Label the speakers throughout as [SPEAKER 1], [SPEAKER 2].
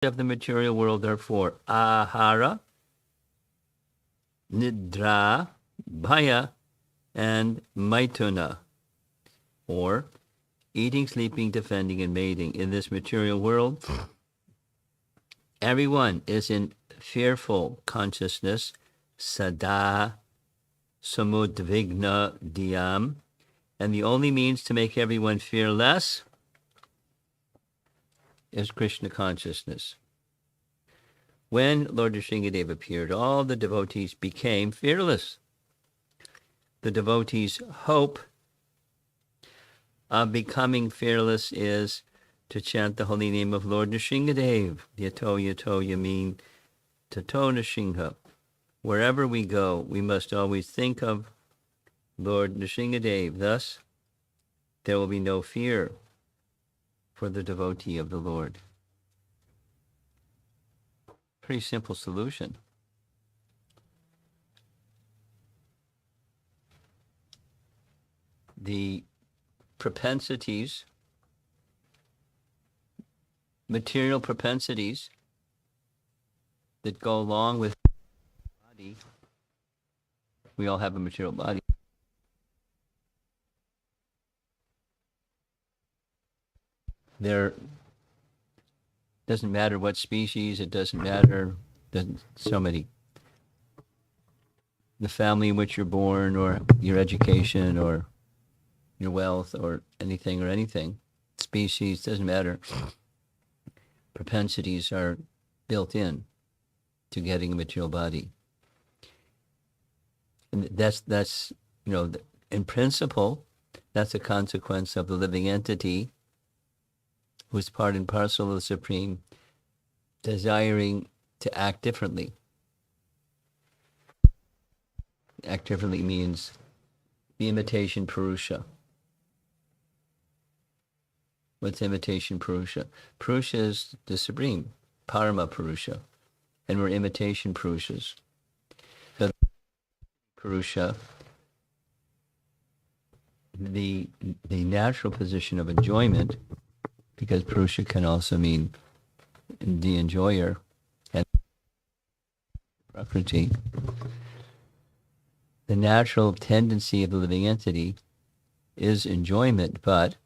[SPEAKER 1] of the material world are four: ahara, nidra, bhaya, and maituna, or eating, sleeping, defending, and mating. In this material world, everyone is in fearful consciousness, sada samudvigna dhyam, and the only means to make everyone fear less is Krishna consciousness. When Lord Nrsingadev appeared, all the devotees became fearless. The devotees' hope of becoming fearless is to chant the holy name of Lord Nrsingadev. Yato yato yamin tato Nrsinga. Wherever we go, we must always think of Lord Nrsingadev. Thus, there will be no fear for the devotee of the Lord. Pretty simple solution. The propensities, material propensities that go along with the body, we all have a material body. There doesn't matter what species, it doesn't matter so many, the family in which you're born, or your education, or your wealth, or anything, species, doesn't matter. Propensities are built in to getting a material body. And that's in principle, that's a consequence of the living entity who's part and parcel of the Supreme, desiring to act differently. Act differently means the imitation Purusha. What's imitation Purusha? Purusha is the Supreme, Parama Purusha, and we're imitation Purushas. So Purusha, the natural position of enjoyment, because Purusha can also mean the enjoyer and Prakriti. The natural tendency of the living entity is enjoyment, but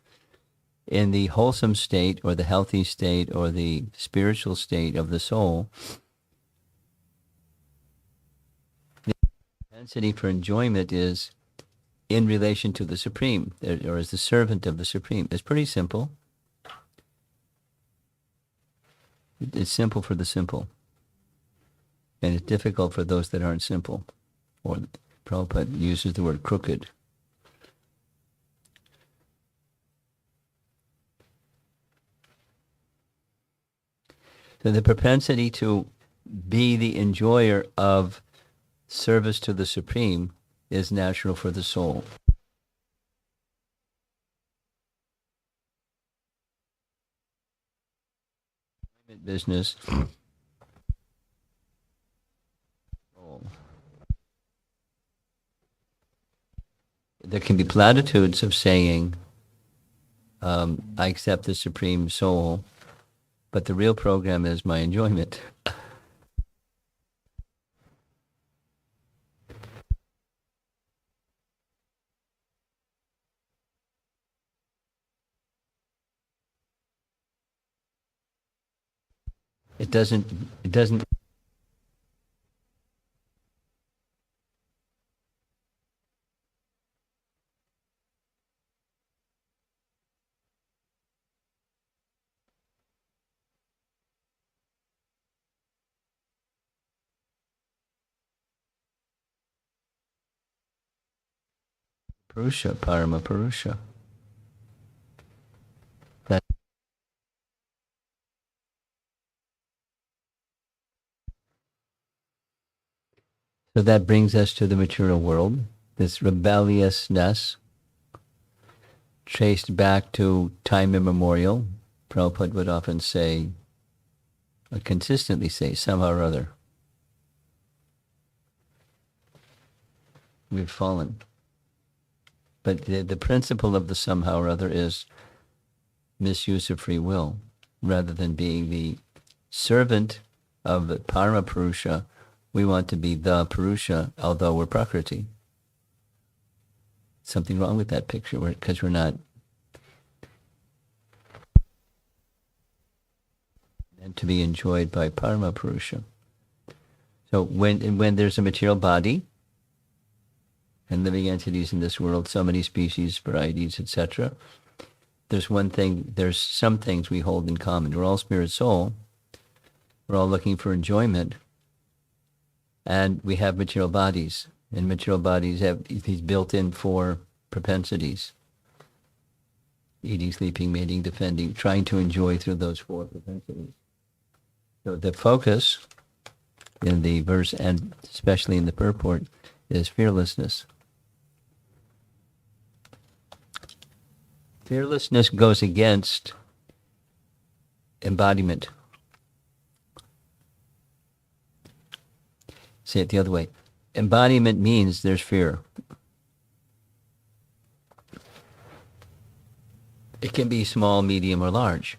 [SPEAKER 1] in the wholesome state, or the healthy state, or the spiritual state of the soul, the propensity for enjoyment is in relation to the Supreme, or as the servant of the Supreme. It's pretty simple. It's simple for the simple, and it's difficult for those that aren't simple, or Prabhupada uses the word crooked. So the propensity to be the enjoyer of service to the Supreme is natural for the soul. Business. There can be platitudes of saying, I accept the Supreme Soul, but the real program is my enjoyment. It doesn't Purusha, Parama Purusha. So that brings us to the material world, this rebelliousness traced back to time immemorial. Prabhupada would often say, or consistently say, somehow or other, we've fallen. But the principle of the somehow or other is misuse of free will, rather than being the servant of the Parama Purusha, we want to be the Purusha, although we're Prakriti. Something wrong with that picture because we're not. And to be enjoyed by Parama Purusha. So when there's a material body and living entities in this world, so many species, varieties, etc., there's some things we hold in common. We're all spirit soul. We're all looking for enjoyment. And we have material bodies. And material bodies have these built-in 4 propensities. Eating, sleeping, mating, defending, trying to enjoy through those 4 propensities. So the focus in the verse, and especially in the purport, is fearlessness. Fearlessness goes against embodiment. Say it the other way. Embodiment means there's fear. It can be small, medium, or large.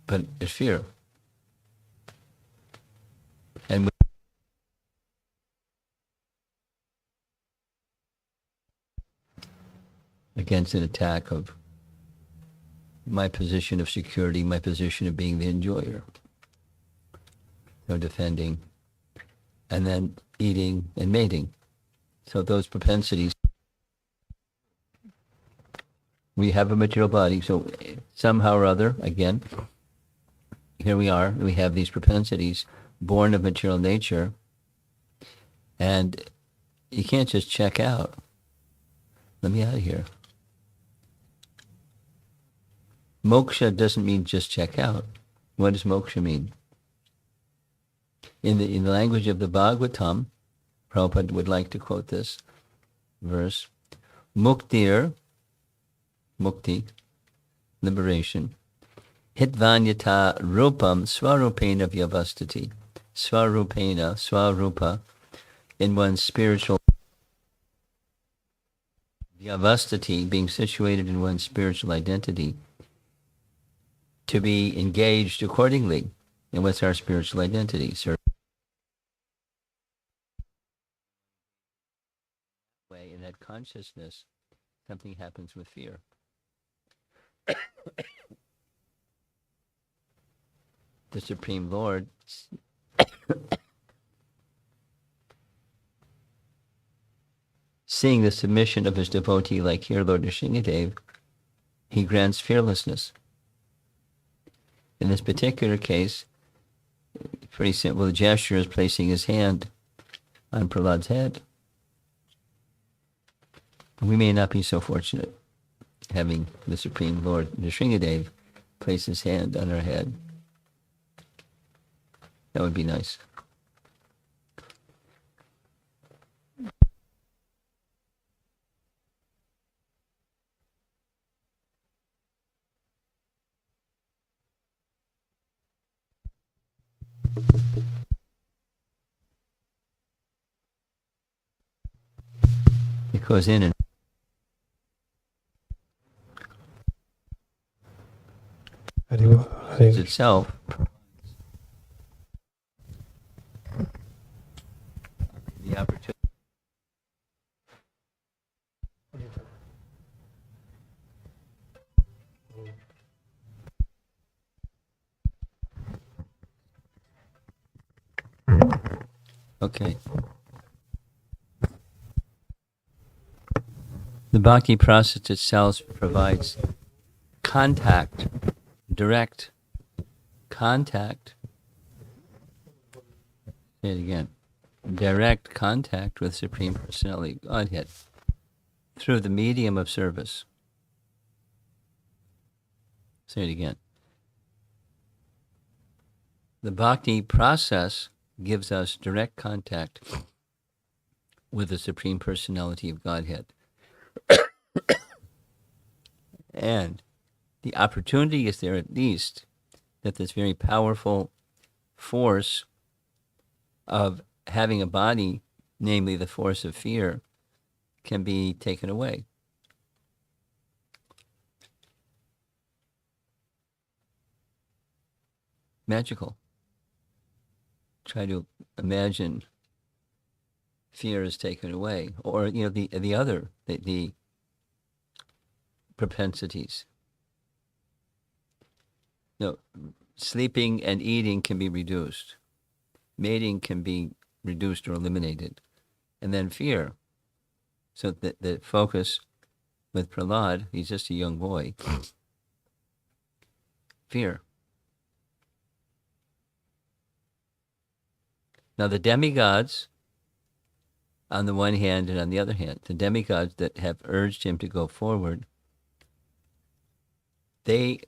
[SPEAKER 1] But it's fear. And against an attack of my position of security, my position of being the enjoyer. So defending, and then eating and mating. So those propensities. We have a material body, so somehow or other, again, here we are, we have these propensities born of material nature, and you can't just check out. Let me out of here. Moksha doesn't mean just check out. What does moksha mean? In the language of the Bhagavatam, Prabhupada would like to quote this verse, mukti, liberation, hitvanyata rupam swarupena vyavastati, swarupa, in one's spiritual vyavastati, being situated in one's spiritual identity, to be engaged accordingly. And what's our spiritual identity? So in that consciousness, something happens with fear. The Supreme Lord seeing the submission of his devotee, like here Lord Nrsingadev, he grants fearlessness. In this particular case, pretty simple. The gesture is placing his hand on Prahlad's head. We may not be so fortunate having the Supreme Lord Nrsingadev place his hand on our head. That would be nice. It goes in and itself the opportunity. Okay. The bhakti process itself provides contact, direct contact. Say it again. Direct contact with Supreme Personality Godhead through the medium of service. Say it again. The bhakti process gives us direct contact with the Supreme Personality of Godhead. And the opportunity is there at least that this very powerful force of having a body, namely the force of fear, can be taken away. magical. Try to imagine fear is taken away, or the other the propensities. No, sleeping and eating can be reduced. Mating can be reduced or eliminated, and then fear. So the focus with Prahlad, he's just a young boy. Fear. Now the demigods, on the one hand, and on the other hand, the demigods that have urged him to go forward, they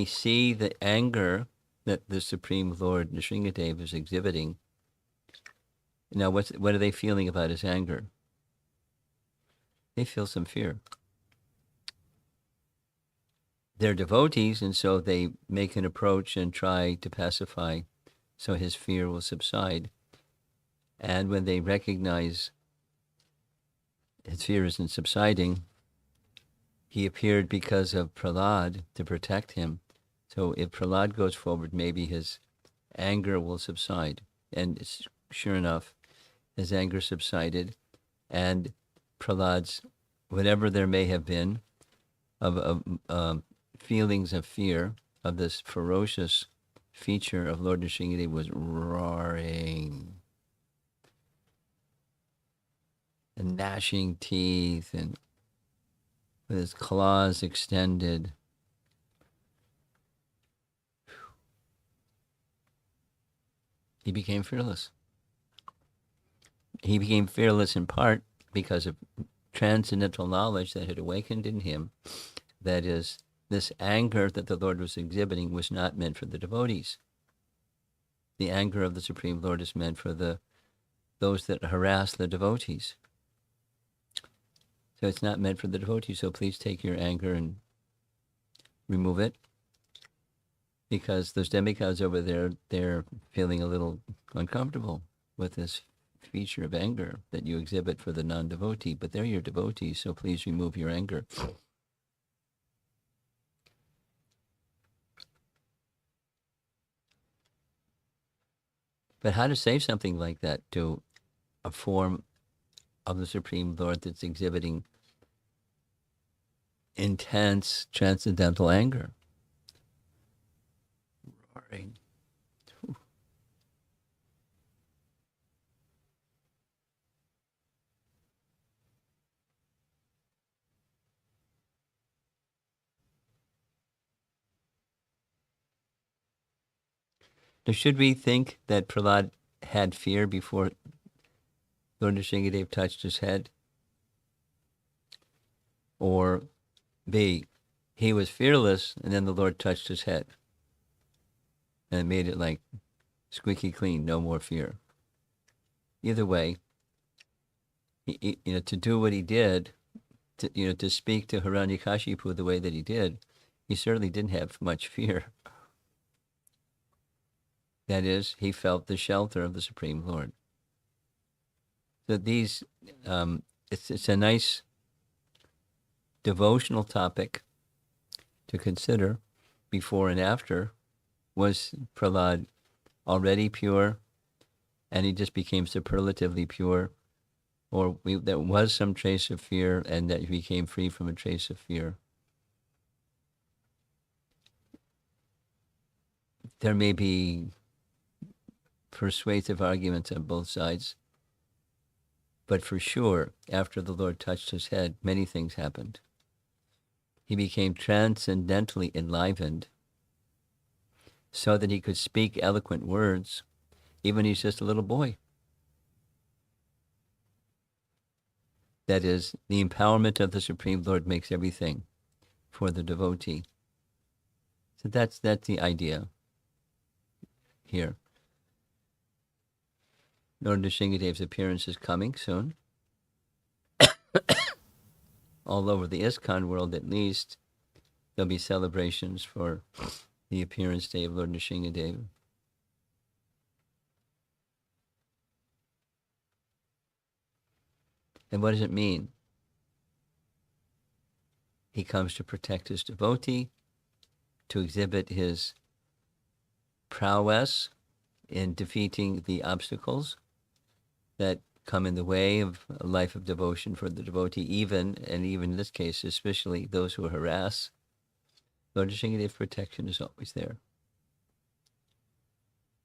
[SPEAKER 1] see the anger that the Supreme Lord Nrsingadev is exhibiting. Now, what are they feeling about his anger? They feel some fear. They're devotees, and so they make an approach and try to pacify, so his fear will subside. And when they recognize his fear isn't subsiding, he appeared because of Prahlad to protect him. So if Prahlad goes forward, maybe his anger will subside. And sure enough, his anger subsided, and Prahlad's, whatever there may have been, of feelings of fear, of this ferocious feature of Lord Nrsingadev, was roaring and gnashing teeth and with his claws extended. He became fearless. He became fearless in part because of transcendental knowledge that had awakened in him. That is, this anger that the Lord was exhibiting was not meant for the devotees. The anger of the Supreme Lord is meant for those that harass the devotees. So it's not meant for the devotees. So please take your anger and remove it, because those demigods over there, they're feeling a little uncomfortable with this feature of anger that you exhibit for the non-devotee, but they're your devotees, so please remove your anger. But how to say something like that to a form of the Supreme Lord that's exhibiting intense transcendental anger? Roaring. Now, should we think that Prahlad had fear before Lord Nrsingadev touched his head? Or B, he was fearless and then the Lord touched his head and it made it like squeaky clean, no more fear? Either way, to do what he did, to speak to Hiranyakashipu the way that he did, he certainly didn't have much fear. That is, he felt the shelter of the Supreme Lord. So these, it's a nice devotional topic to consider before and after. Was Prahlad already pure and he just became superlatively pure? Or there was some trace of fear and that he became free from a trace of fear? There may be persuasive arguments on both sides, but for sure, after the Lord touched his head, many things happened. He became transcendentally enlivened so that he could speak eloquent words, even he's just a little boy. That is, the empowerment of the Supreme Lord makes everything for the devotee. So that's the idea here. Lord Nrsingadev's appearance is coming soon. All over the ISKCON world, at least, there'll be celebrations for the appearance day of Lord Nrsingadev. And what does it mean? He comes to protect his devotee, to exhibit his prowess in defeating the obstacles that come in the way of a life of devotion for the devotee, even in this case, especially those who harass. Lord Nrsingadeva's protection is always there.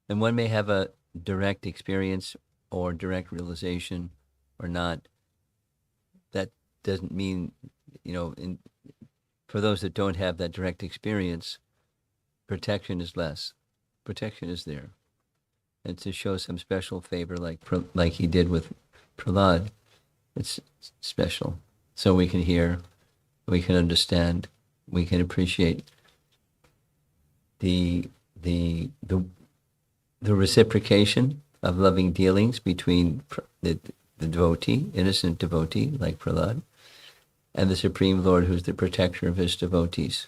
[SPEAKER 1] And one may have a direct experience or direct realization or not. That doesn't mean, for those that don't have that direct experience, protection is less. Protection is there. And to show some special favor like he did with Prahlad, it's special. So we can hear, we can understand, we can appreciate the reciprocation of loving dealings between the devotee, innocent devotee like Prahlad, and the Supreme Lord, who's the protector of his devotees.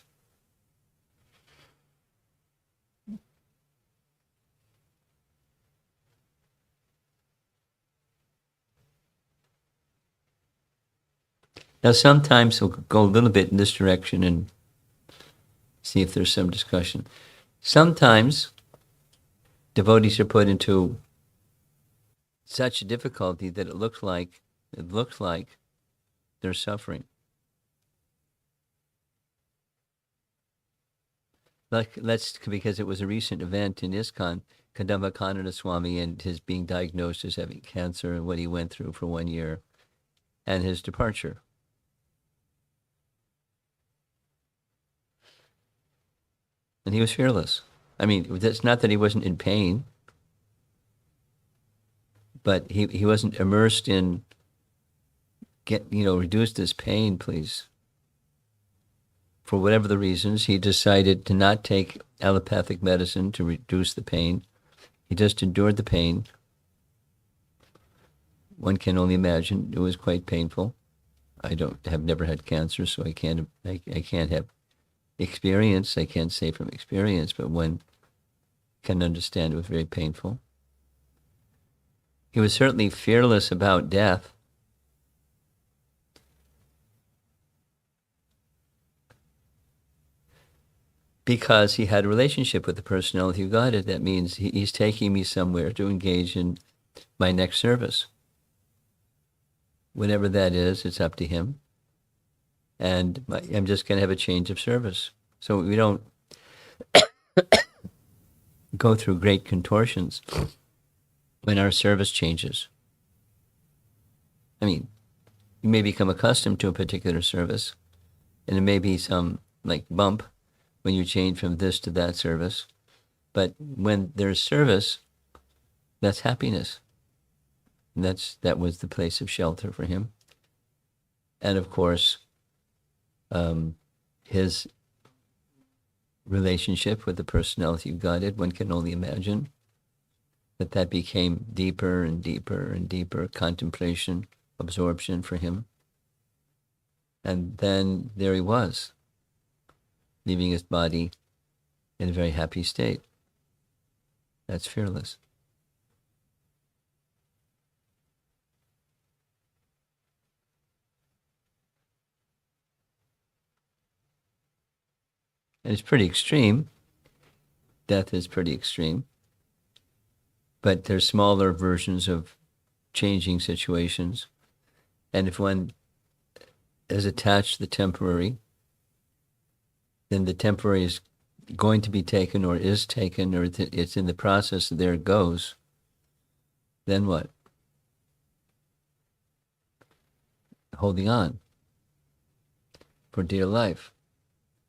[SPEAKER 1] Now, sometimes we'll go a little bit in this direction and see if there's some discussion. Sometimes devotees are put into such difficulty that it looks like they're suffering. Because it was a recent event in ISKCON, Kadamba Swami and his being diagnosed as having cancer and what he went through for 1 year, and his departure. And he was fearless. I mean, it's not that he wasn't in pain, but he wasn't immersed in reduce this pain, please. For whatever the reasons, he decided to not take allopathic medicine to reduce the pain. He just endured the pain. One can only imagine it was quite painful. I have never had cancer, so I can't have experience. I can't say from experience, but one can understand it was very painful. He was certainly fearless about death. Because he had a relationship with the personality of Godhead. That means he's taking me somewhere to engage in my next service. Whenever that is, it's up to him. And I'm just going to have a change of service. So we don't go through great contortions when our service changes. I mean, you may become accustomed to a particular service, and there may be some bump when you change from this to that service. But when there's service, that's happiness. And that was the place of shelter for him. And of course, his relationship with the personality of Godhead, one can only imagine that became deeper and deeper and deeper contemplation, absorption for him. And then there he was, leaving his body in a very happy state. That's fearless. And it's pretty extreme. Death is pretty extreme. But there's smaller versions of changing situations. And if one is attached to the temporary, then the temporary is going to be taken or is taken, or it's in the process, there it goes. Then what? Holding on for dear life.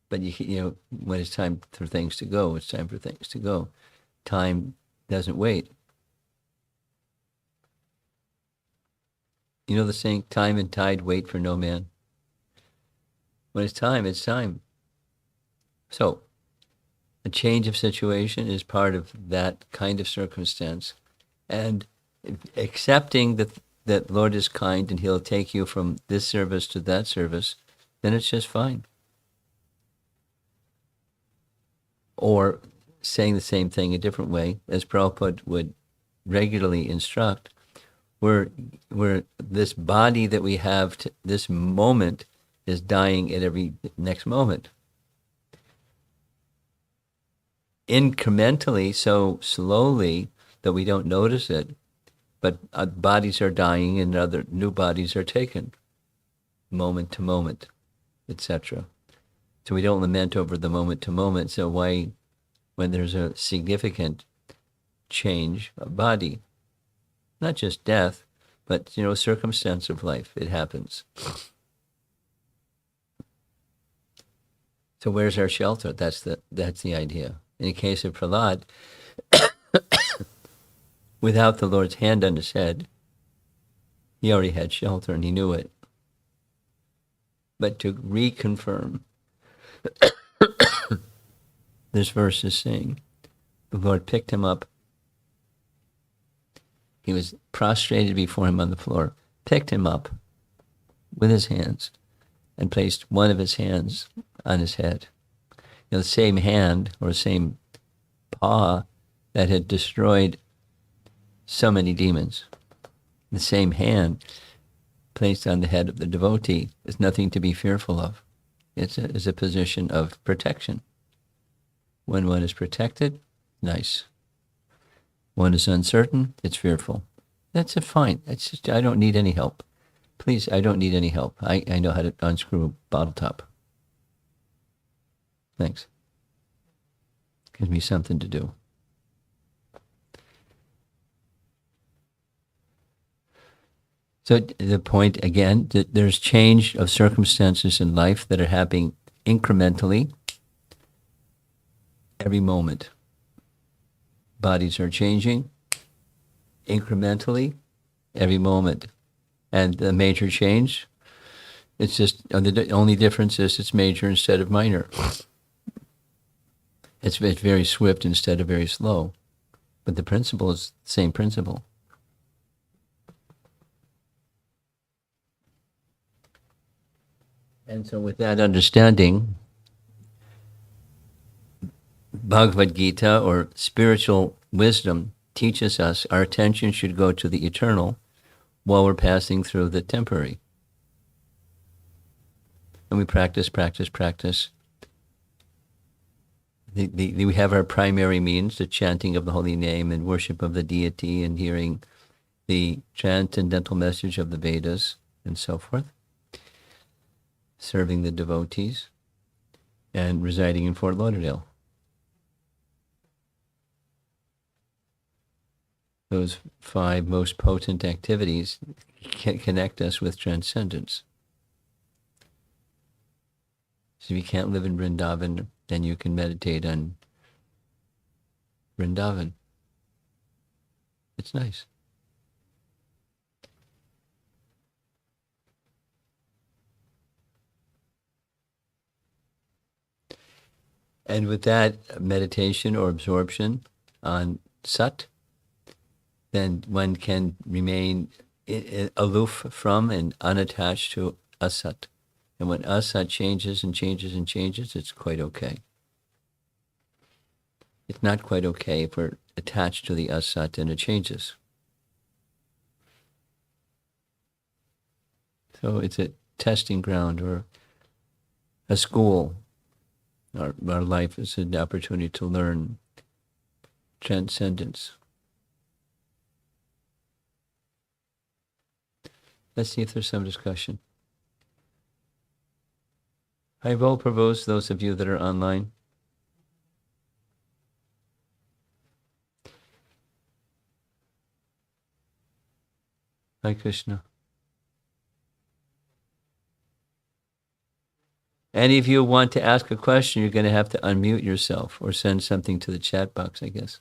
[SPEAKER 1] But when it's time for things to go, it's time for things to go. Time doesn't wait. You know the saying, time and tide wait for no man? When it's time, it's time. So, a change of situation is part of that kind of circumstance. And accepting that Lord is kind and he'll take you from this service to that service, then it's just fine. Or saying the same thing a different way, as Prabhupada would regularly instruct, where this body that we have, this moment, is dying at every next moment. incrementally, so slowly that we don't notice it, but bodies are dying and other new bodies are taken, moment to moment, etc. So we don't lament over the moment to moment. So why, when there's a significant change of body, not just death, but circumstance of life, it happens. So where's our shelter? That's the idea. In the case of Prahlad, without the Lord's hand on his head, he already had shelter and he knew it. But to reconfirm, this verse is saying, the Lord picked him up. He was prostrated before him on the floor, picked him up with his hands, and placed one of his hands on his head. The same hand or same paw that had destroyed so many demons. The same hand placed on the head of the devotee is nothing to be fearful of. It's a position of protection. When one is protected, nice. One is uncertain, it's fearful. That's fine. It's just, I don't need any help. Please, I don't need any help. I know how to unscrew a bottle top. Thanks. Gives me something to do. So the point, again, that there's change of circumstances in life that are happening incrementally every moment. Bodies are changing incrementally every moment. And the major change, it's just, the only difference is it's major instead of minor. It's very swift instead of very slow. But the principle is the same principle. And so with that understanding, Bhagavad Gita, or spiritual wisdom, teaches us our attention should go to the eternal while we're passing through the temporary. And we practice. We have our primary means, the chanting of the holy name and worship of the deity and hearing the transcendental message of the Vedas and so forth, serving the devotees, and residing in Fort Lauderdale. Those 5 most potent activities can connect us with transcendence. So if you can't live in Vrindavan, then you can meditate on Vrindavan. It's nice. And with that meditation or absorption on Sat, then one can remain aloof from and unattached to Asat. And when Asat changes and changes and changes, it's quite okay. It's not quite okay if we're attached to the Asat and it changes. So it's a testing ground or a school. Our life is an opportunity to learn transcendence. Let's see if there's some discussion. Hi, Vol Provost, those of you that are online. Hi, Krishna. Any of you want to ask a question, you're going to have to unmute yourself or send something to the chat box, I guess.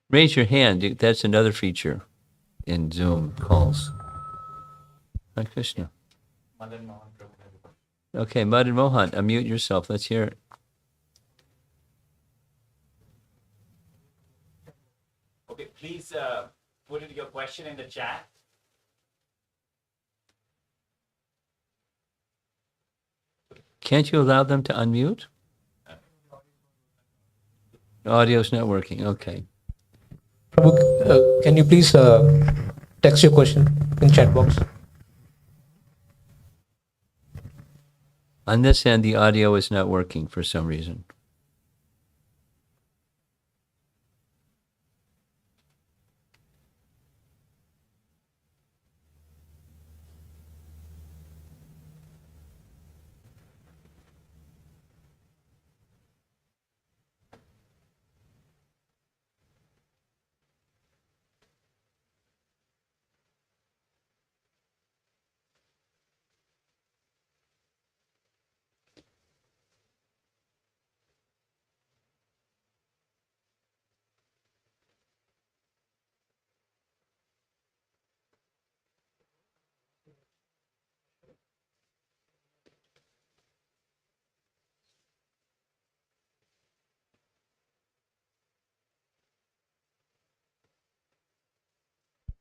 [SPEAKER 1] Raise your hand. That's another feature in Zoom calls. Hi, Krishna. Okay, Madan Mohan, unmute yourself. Let's hear it.
[SPEAKER 2] Okay, please put your question in the chat.
[SPEAKER 1] Can't you allow them to unmute? Audio's not working. Okay.
[SPEAKER 3] Prabhu, can you please text your question in chat box?
[SPEAKER 1] On this end, the audio is not working for some reason.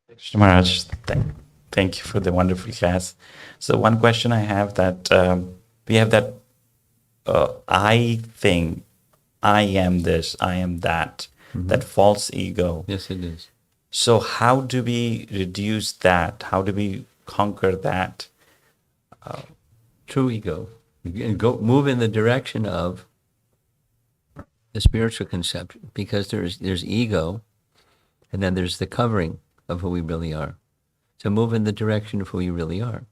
[SPEAKER 4] Krishna Maharaj, thank you for the wonderful class. So one question I have that we have that I thing, I am this, I am that, that false ego.
[SPEAKER 1] Yes, it is.
[SPEAKER 4] So how do we reduce that? How do we conquer that?
[SPEAKER 1] True ego. Move in the direction of the spiritual conception, because there's ego, and then there's the covering of who we really are. So move in the direction of who you really are.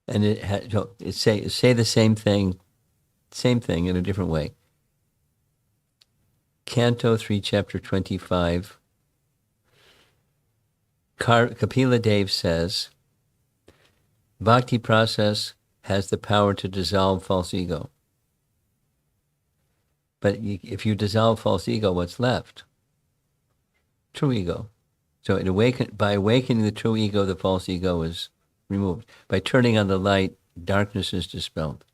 [SPEAKER 1] And say the same thing in a different way. Canto 3, Chapter 25, Kapila Dev says, Bhakti process has the power to dissolve false ego. But if you dissolve false ego, what's left? True ego. So by awakening the true ego, the false ego is removed. By turning on the light, darkness is dispelled.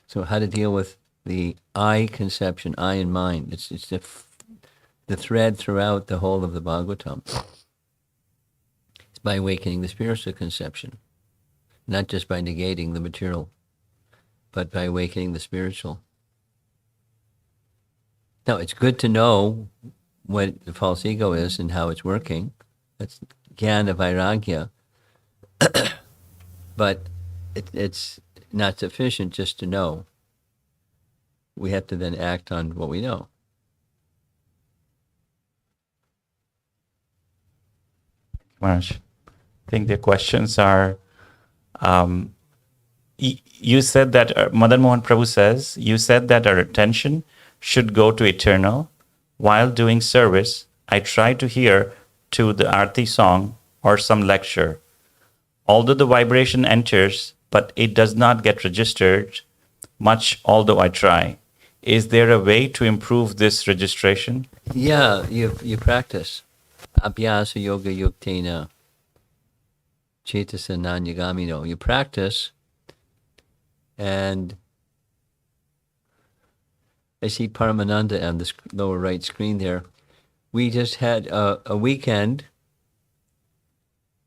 [SPEAKER 1] So how to deal with the I conception, I and mind. It's the thread throughout the whole of the Bhagavatam. It's by awakening the spiritual conception, not just by negating the material, but by awakening the spiritual. Now, it's good to know what the false ego is and how it's working. That's jnana vairagya. But it's not sufficient just to know. We have to then act on what we know.
[SPEAKER 4] Maharaj, I think the questions are, you said that, Madan Mohan Prabhu says, you said that our attention should go to eternal. While doing service, I try to hear to the Aarti song or some lecture. Although the vibration enters, but it does not get registered much, although I try. Is there a way to improve this registration?
[SPEAKER 1] Yeah, you practice. Abhyasa yoga yuktena cetasa nanyagamino. You practice, and I see Paramananda on the lower right screen there. We just had a weekend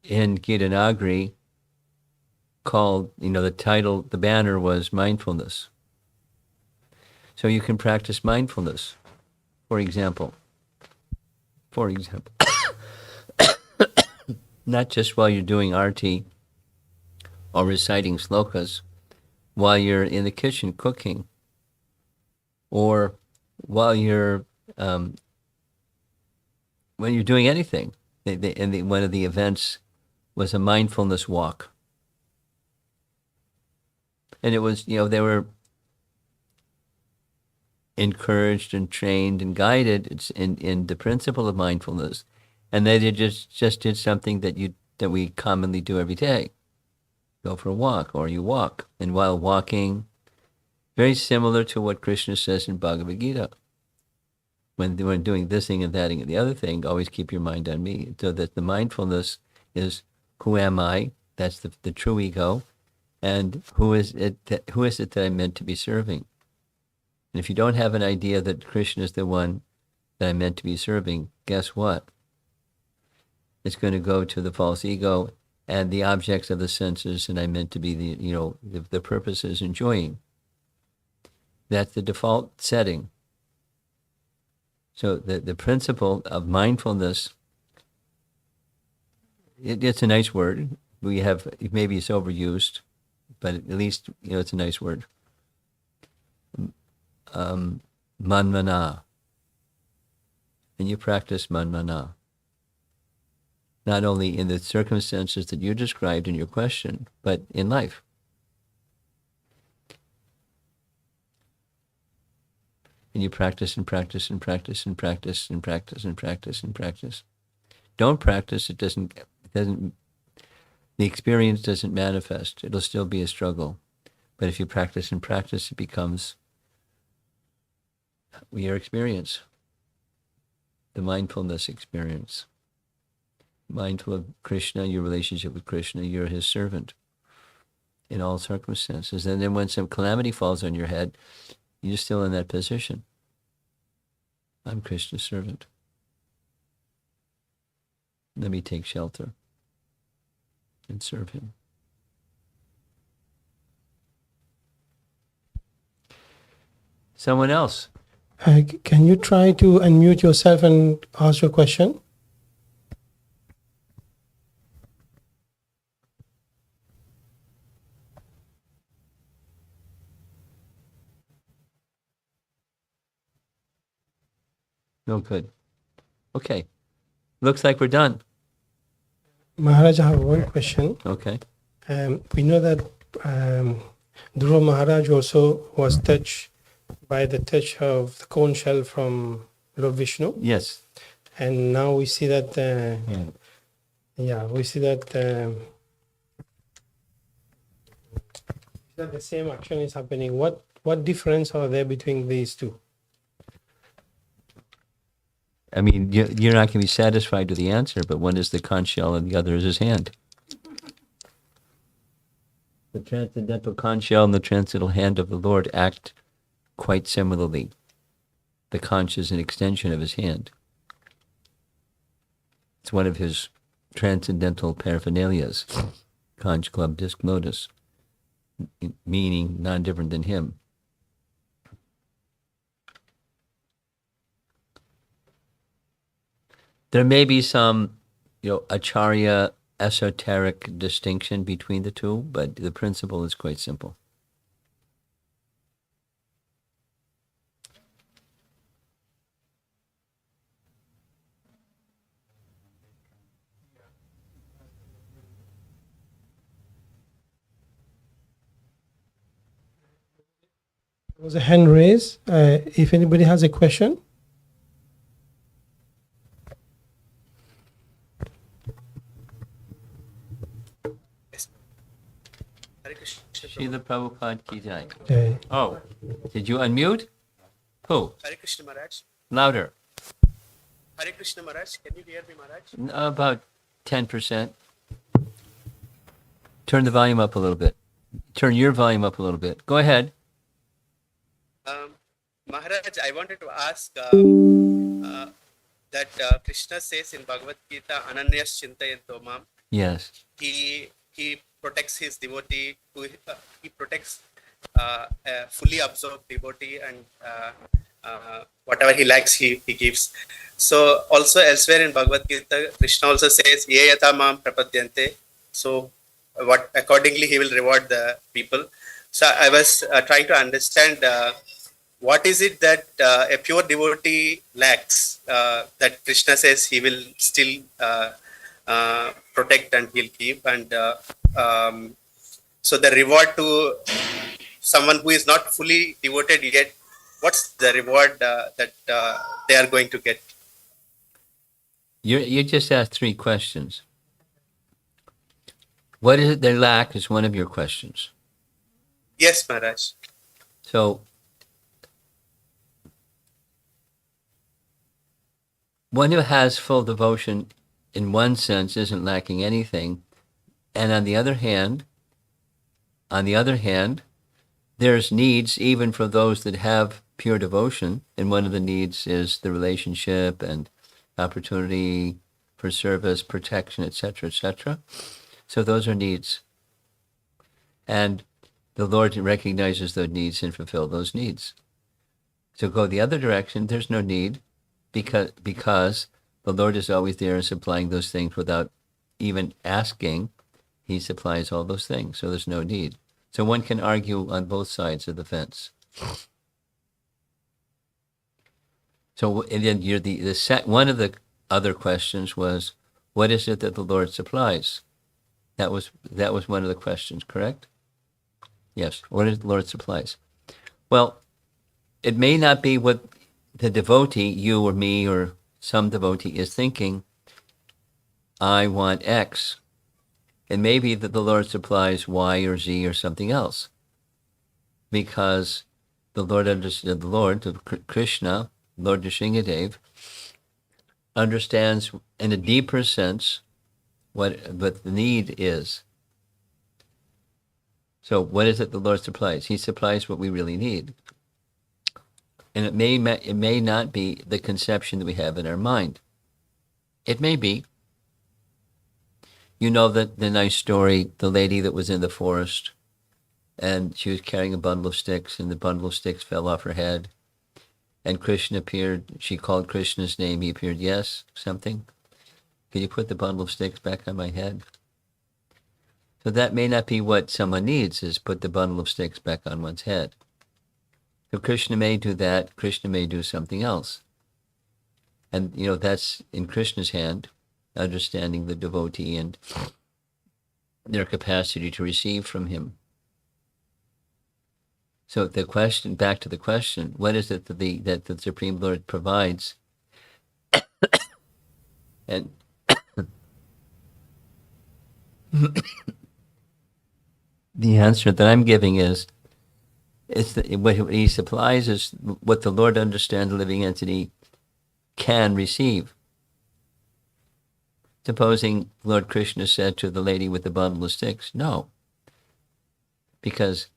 [SPEAKER 1] in Gitanagri called, the title, the banner was Mindfulness. So you can practice mindfulness, for example. Not just while you're doing arti or reciting slokas, while you're in the kitchen cooking, or while you're when you're doing anything. One of the events was a mindfulness walk, and it was they were encouraged and trained and guided in the principle of mindfulness, and they just did something that we commonly do every day. Go for a walk, or you walk, and while walking, very similar to what Krishna says in Bhagavad Gita. When doing this thing and that thing and the other thing, always keep your mind on me. So that the mindfulness is, who am I? That's the true ego, and who is it that I'm meant to be serving? And if you don't have an idea that Krishna is the one that I'm meant to be serving, guess what? It's going to go to the false ego and the objects of the senses, and I'm meant to be the purpose is enjoying. That's the default setting. So the principle of mindfulness, it's a nice word. Maybe it's overused, but at least, it's a nice word. Manmana. And you practice manmana. Not only in the circumstances that you described in your question, but in life. And you practice and practice and practice and practice and practice and practice and practice. Don't practice, the experience doesn't manifest. It'll still be a struggle. But if you practice and practice, it becomes your experience, the mindfulness experience. Mindful of Krishna, your relationship with Krishna, you're his servant in all circumstances. And then when some calamity falls on your head, you're still in that position. I'm Krishna's servant. Let me take shelter and serve him. Someone else?
[SPEAKER 5] Can you try to unmute yourself and ask your question?
[SPEAKER 1] No good. Okay. Looks like we're done.
[SPEAKER 5] Maharaj, I have one question.
[SPEAKER 1] Okay.
[SPEAKER 5] We know that Dhruva Maharaj also was touched by the touch of the conch shell from Lord Vishnu.
[SPEAKER 1] Yes.
[SPEAKER 5] And now we see that, that the same action is happening. What difference are there between these two?
[SPEAKER 1] I mean, you're not going to be satisfied with the answer, but one is the conch shell and the other is his hand. The transcendental conch shell and the transcendental hand of the Lord act quite similarly. The conch is an extension of his hand. It's one of his transcendental paraphernalias. Conch, club, disc, lotus, meaning non-different than him. There may be some, acharya esoteric distinction between the two, but the principle is quite simple.
[SPEAKER 5] There was a hand raised. If anybody has a question.
[SPEAKER 1] Srila Prabhupada ki jai.
[SPEAKER 5] Okay.
[SPEAKER 1] Oh, did you unmute? Who?
[SPEAKER 6] Hare Krishna Maharaj.
[SPEAKER 1] Louder.
[SPEAKER 6] Hare Krishna Maharaj. Can you hear me, Maharaj?
[SPEAKER 1] About 10%. Turn the volume up a little bit. Turn your volume up a little bit. Go ahead.
[SPEAKER 6] Maharaj, I wanted to ask that Krishna says in Bhagavad Gita, Ananyas Chintayanto Mam.
[SPEAKER 1] Yes.
[SPEAKER 6] He protects his devotee. He protects a fully absorbed devotee, and whatever he likes, he gives. So also elsewhere in Bhagavad Gita, Krishna also says, Ye yata mam prapadyante. So what accordingly he will reward the people. So I was trying to understand what is it that a pure devotee lacks that Krishna says he will still protect and he'll keep, and so the reward to someone who is not fully devoted yet, what's the reward that they are going to get?
[SPEAKER 1] You just asked 3 questions. What is it they lack is one of your questions.
[SPEAKER 6] Yes, Maharaj.
[SPEAKER 1] So, one who has full devotion in one sense isn't lacking anything. And on the other hand, there's needs even for those that have pure devotion. And one of the needs is the relationship and opportunity for service, protection, etc., etc. So those are needs. And the Lord recognizes those needs and fulfills those needs. to go the other direction, there's no need because the Lord is always there and supplying those things without even asking. He supplies all those things, so there's no need. So one can argue on both sides of the fence. So and then one of the other questions was, what is it that the Lord supplies? That was one of the questions, correct? Yes. What is the Lord supplies? Well, it may not be what the devotee, you or me or some devotee, is thinking. I want X. It may be that the Lord supplies Y or Z or something else, because the Lord understood, the Lord of Krishna, Lord Nrsingadev, understands in a deeper sense what the need is. So what is it the Lord supplies? He supplies what we really need. And it may not be the conception that we have in our mind. It may be. You know that the nice story, the lady that was in the forest, and she was carrying a bundle of sticks, and the bundle of sticks fell off her head. And Krishna appeared. She called Krishna's name. He appeared. Yes, something. Can you put the bundle of sticks back on my head? So that may not be what someone needs, is put the bundle of sticks back on one's head. So Krishna may do that. Krishna may do something else. And, that's in Krishna's hand, understanding the devotee and their capacity to receive from him. So back to the question, what is it that the Supreme Lord provides? And the answer that I'm giving is, what he supplies is what the Lord understands the living entity can receive. Supposing Lord Krishna said to the lady with the bundle of sticks, no, because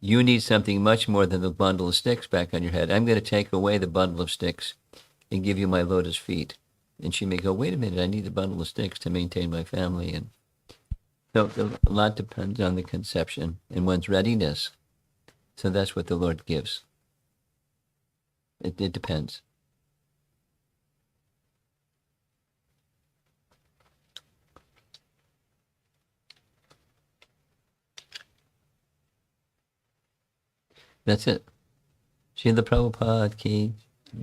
[SPEAKER 1] you need something much more than the bundle of sticks back on your head. I'm going to take away the bundle of sticks and give you my lotus feet. And she may go, wait a minute, I need the bundle of sticks to maintain my family. And so a lot depends on the conception and one's readiness. So that's what the Lord gives. It depends. That's it. Srila Prabhupada ki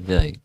[SPEAKER 1] jai.